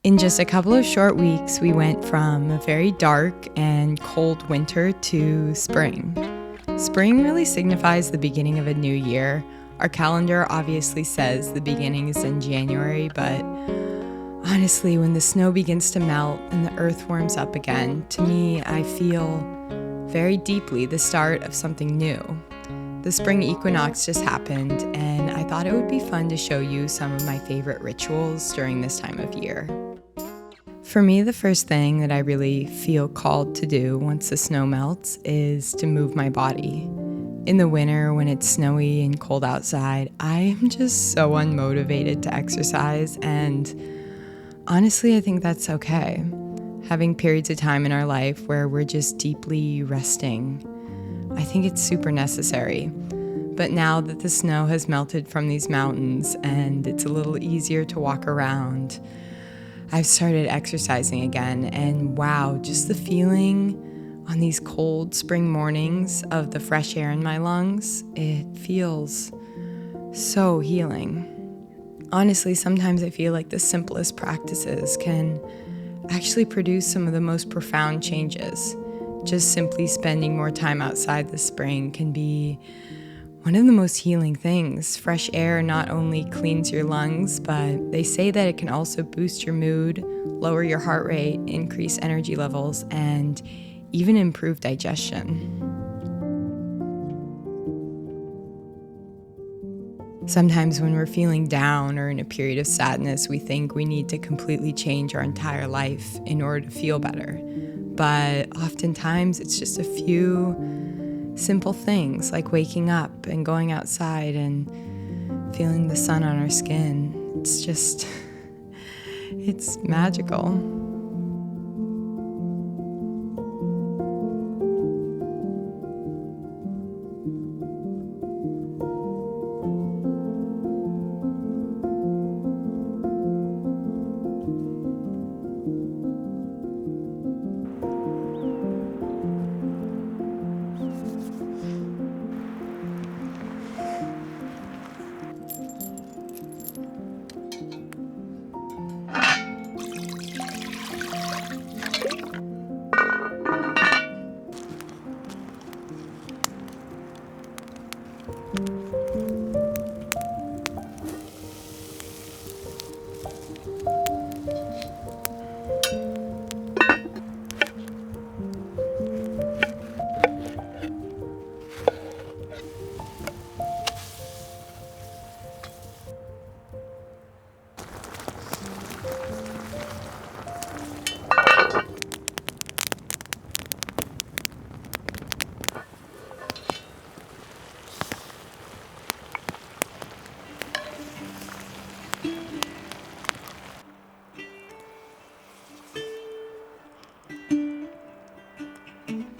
In just a couple of short weeks, we went from a very dark and cold winter to spring. Spring really signifies the beginning of a new year. Our calendar obviously says the beginning is in January, but honestly, when the snow begins to melt and the earth warms up again, to me, I feel very deeply the start of something new. The spring equinox just happened, and I thought it would be fun to show you some of my favorite rituals during this time of year. For me, the first thing that I really feel called to do once the snow melts is to move my body. In the winter, when it's snowy and cold outside, I am just so unmotivated to exercise, and honestly, I think that's okay. Having periods of time in our life where we're just deeply resting, I think it's super necessary. But now that the snow has melted from these mountains and it's a little easier to walk around, I've started exercising again, and wow, just the feeling on these cold spring mornings of the fresh air in my lungs, it feels so healing. Honestly, sometimes I feel like the simplest practices can actually produce some of the most profound changes. Just simply spending more time outside this spring can be one of the most healing things. Fresh air not only cleans your lungs, but they say that it can also boost your mood, lower your heart rate, increase energy levels, and even improve digestion. Sometimes when we're feeling down or in a period of sadness, we think we need to completely change our entire life in order to feel better. But oftentimes it's just a few simple things like waking up and going outside and feeling the sun on our skin. It's magical.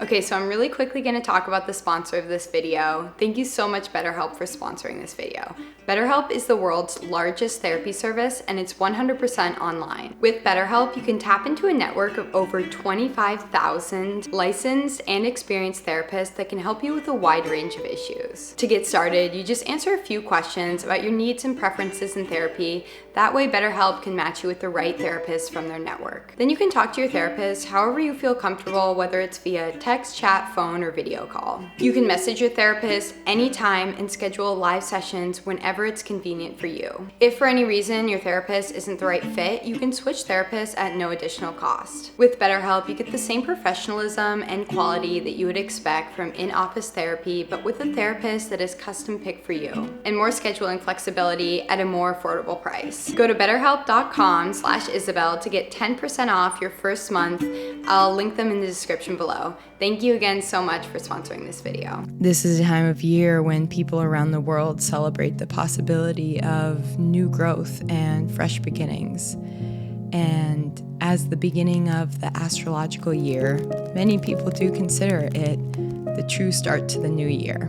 Okay, so I'm really quickly going to talk about the sponsor of this video. Thank you so much, BetterHelp, for sponsoring this video. BetterHelp is the world's largest therapy service, and it's 100% online. With BetterHelp, you can tap into a network of over 25,000 licensed and experienced therapists that can help you with a wide range of issues. To get started, you just answer a few questions about your needs and preferences in therapy. That way, BetterHelp can match you with the right therapist from their network. Then you can talk to your therapist however you feel comfortable, whether it's via text, chat, phone, or video call. You can message your therapist anytime and schedule live sessions whenever it's convenient for you. If for any reason your therapist isn't the right fit, you can switch therapists at no additional cost. With BetterHelp, you get the same professionalism and quality that you would expect from in-office therapy, but with a therapist that is custom picked for you, and more scheduling flexibility at a more affordable price. Go to betterhelp.com/Isabel to get 10% off your first month. I'll link them in the description below. Thank you again so much for sponsoring this video. This is a time of year when people around the world celebrate the possibility of new growth and fresh beginnings. And as the beginning of the astrological year, many people do consider it the true start to the new year.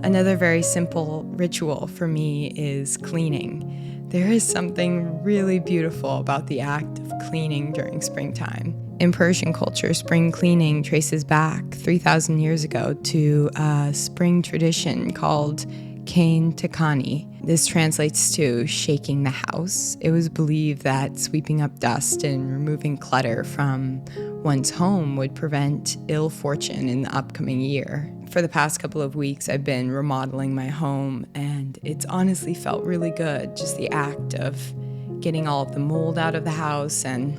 Another very simple ritual for me is cleaning. There is something really beautiful about the act of cleaning during springtime. In Persian culture, spring cleaning traces back 3,000 years ago to a spring tradition called Kane Takani. This translates to shaking the house. It was believed that sweeping up dust and removing clutter from one's home would prevent ill fortune in the upcoming year. For the past couple of weeks, I've been remodeling my home, and it's honestly felt really good. Just the act of getting all of the mold out of the house and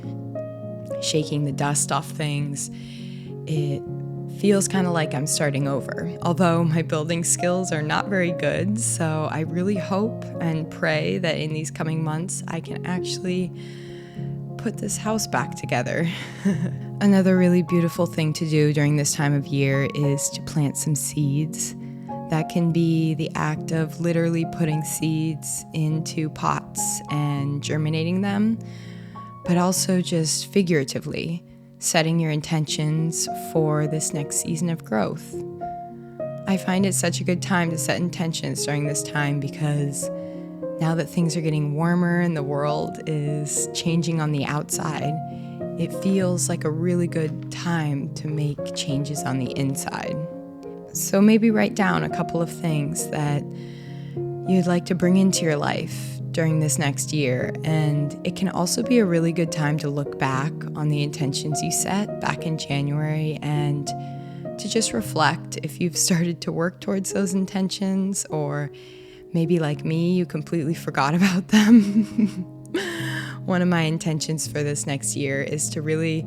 shaking the dust off things. It feels kind of like I'm starting over, although my building skills are not very good, so I really hope and pray that in these coming months I can actually put this house back together. Another really beautiful thing to do during this time of year is to plant some seeds. That can be the act of literally putting seeds into pots and germinating them, but also just figuratively setting your intentions for this next season of growth. I find it such a good time to set intentions during this time because now that things are getting warmer and the world is changing on the outside, it feels like a really good time to make changes on the inside. So maybe write down a couple of things that you'd like to bring into your life during this next year, and it can also be a really good time to look back on the intentions you set back in January and to just reflect if you've started to work towards those intentions, or maybe like me, you completely forgot about them. One of my intentions for this next year is to really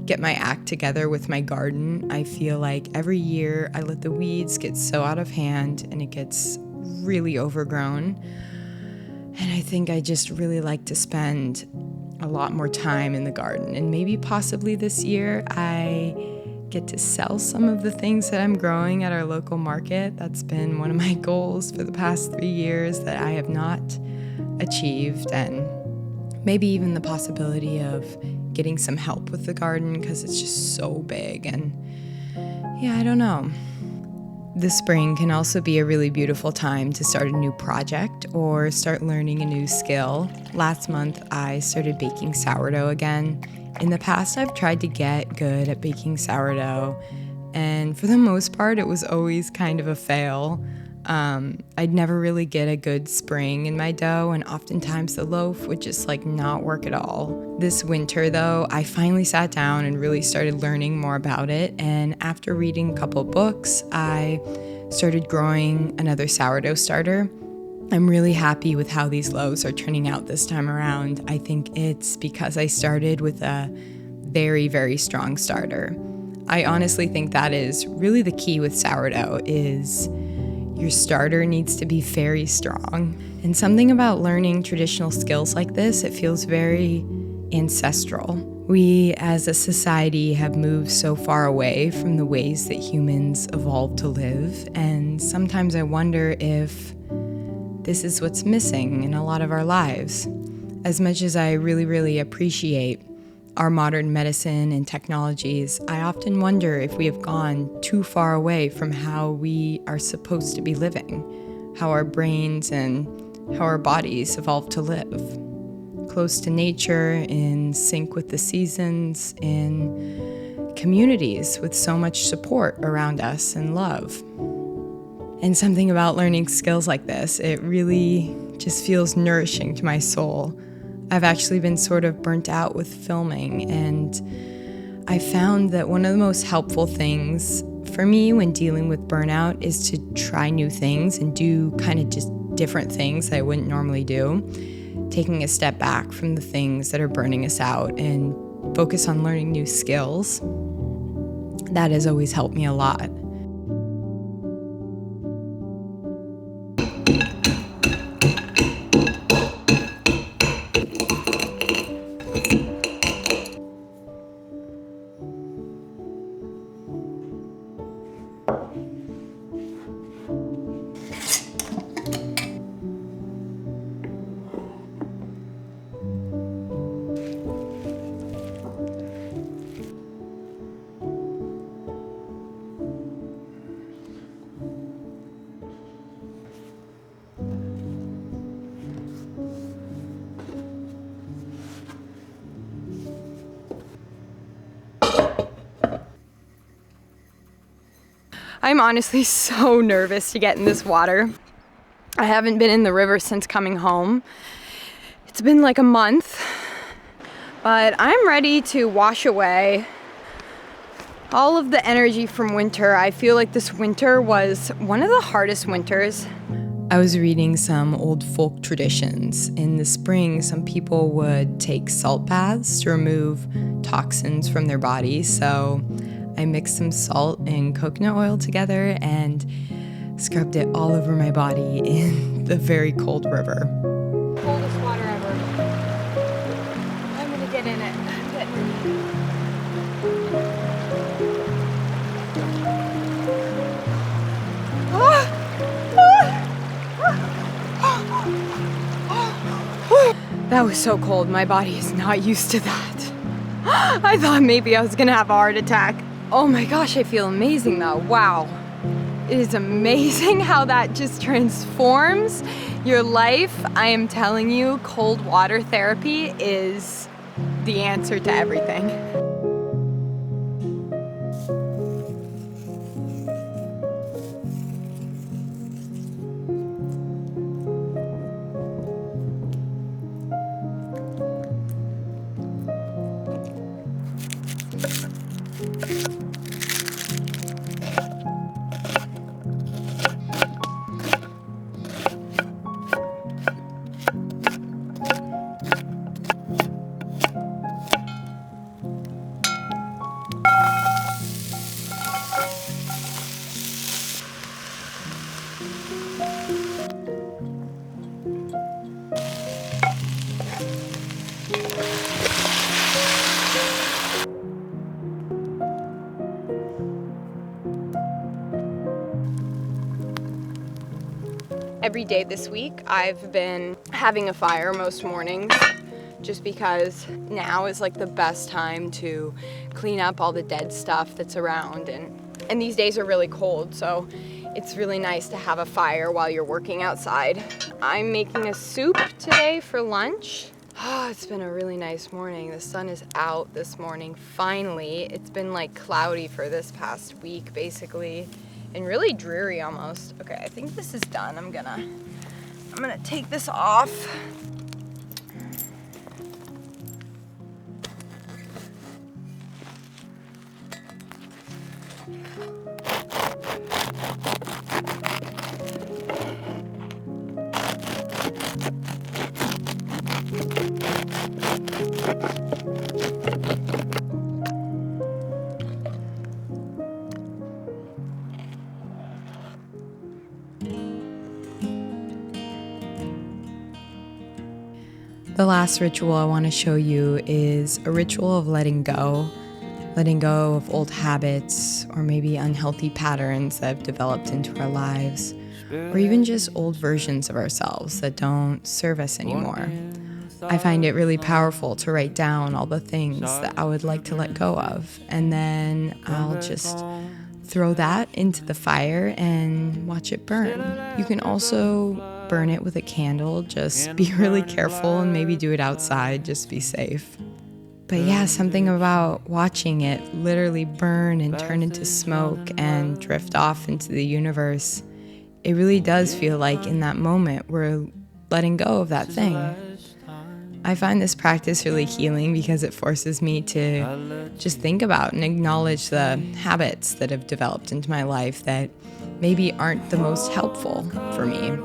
get my act together with my garden. I feel like every year I let the weeds get so out of hand and it gets really overgrown. And I think I just really like to spend a lot more time in the garden. And maybe possibly this year I get to sell some of the things that I'm growing at our local market. That's been one of my goals for the past 3 years that I have not achieved. And maybe even the possibility of getting some help with the garden because it's just so big. And yeah, I don't know. The spring can also be a really beautiful time to start a new project or start learning a new skill. Last month, I started baking sourdough again. In the past, I've tried to get good at baking sourdough, and for the most part, it was always kind of a fail. I'd never really get a good spring in my dough, and oftentimes the loaf would just not work at all. This winter though, I finally sat down and really started learning more about it, and after reading a couple books, I started growing another sourdough starter. I'm really happy with how these loaves are turning out this time around. I think it's because I started with a very, very strong starter. I honestly think that is really the key with sourdough is your starter needs to be very strong. And something about learning traditional skills like this, it feels very ancestral. We as a society have moved so far away from the ways that humans evolved to live, and sometimes I wonder if this is what's missing in a lot of our lives. As much as I really, really appreciate our modern medicine and technologies, I often wonder if we have gone too far away from how we are supposed to be living, how our brains and how our bodies evolved to live. Close to nature, in sync with the seasons, in communities with so much support around us and love. And something about learning skills like this, it really just feels nourishing to my soul. I've actually been sort of burnt out with filming, and I found that one of the most helpful things for me when dealing with burnout is to try new things and do kind of just different things that I wouldn't normally do, taking a step back from the things that are burning us out and focus on learning new skills. That has always helped me a lot. I'm honestly so nervous to get in this water. I haven't been in the river since coming home. It's been like a month, but I'm ready to wash away all of the energy from winter. I feel like this winter was one of the hardest winters. I was reading some old folk traditions. In the spring, some people would take salt baths to remove toxins from their bodies. So I mixed some salt and coconut oil together and scrubbed it all over my body in the very cold river. Coldest water ever. I'm gonna get in it. That was so cold. My body is not used to that. I thought maybe I was gonna have a heart attack. Oh my gosh, I feel amazing though. Wow. It is amazing how that just transforms your life. I am telling you, cold water therapy is the answer to everything. Every day this week, I've been having a fire most mornings just because now is like the best time to clean up all the dead stuff that's around. And these days are really cold, so it's really nice to have a fire while you're working outside. I'm making a soup today for lunch. Oh, it's been a really nice morning. The sun is out this morning, finally. It's been like cloudy for this past week, basically. And really dreary almost. Okay, I think this is done. I'm gonna take this off. The last ritual I want to show you is a ritual of letting go of old habits or maybe unhealthy patterns that have developed into our lives, or even just old versions of ourselves that don't serve us anymore. I find it really powerful to write down all the things that I would like to let go of, and then I'll just throw that into the fire and watch it burn. You can also burn it with a candle. Just be really careful and maybe do it outside, just be safe. But yeah, something about watching it literally burn and turn into smoke and drift off into the universe. It really does feel like in that moment we're letting go of that thing. I find this practice really healing because it forces me to just think about and acknowledge the habits that have developed into my life that maybe aren't the most helpful for me.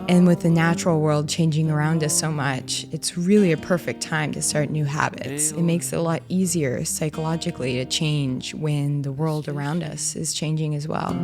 And with the natural world changing around us so much, it's really a perfect time to start new habits. It makes it a lot easier psychologically to change when the world around us is changing as well.